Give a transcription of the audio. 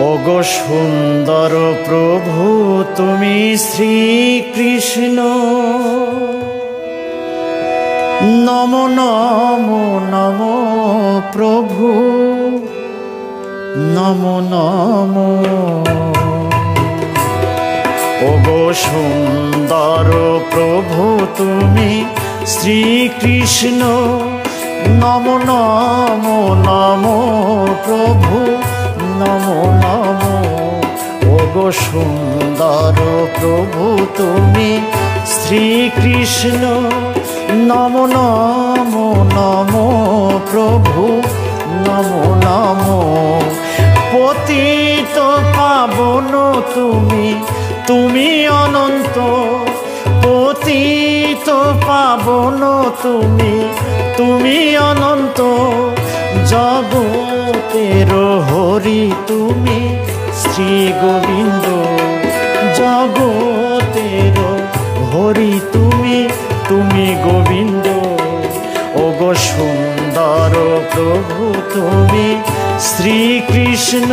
ওগো সুন্দর প্রভু তুমি শ্রীকৃষ্ণ, নম নম নম প্রভু, নম নম। ওগো সুন্দর প্রভু তুমি শ্রীকৃষ্ণ, নম নম নম প্রভু, নম নম। ওগো সুন্দর প্রভু তুমি শ্রীকৃষ্ণ, নম নম নম প্রভু, নম নম। পতিত পাবন তুমি, তুমি অনন্ত, পতিত পাবন তুমি, তুমি অনন্ত। জগতের হরি তুমি শ্রী গোবিন্দ, জগতের হরি তুমি, তুমি গোবিন্দ। ওগো সুন্দর প্রভু তুমি শ্রীকৃষ্ণ।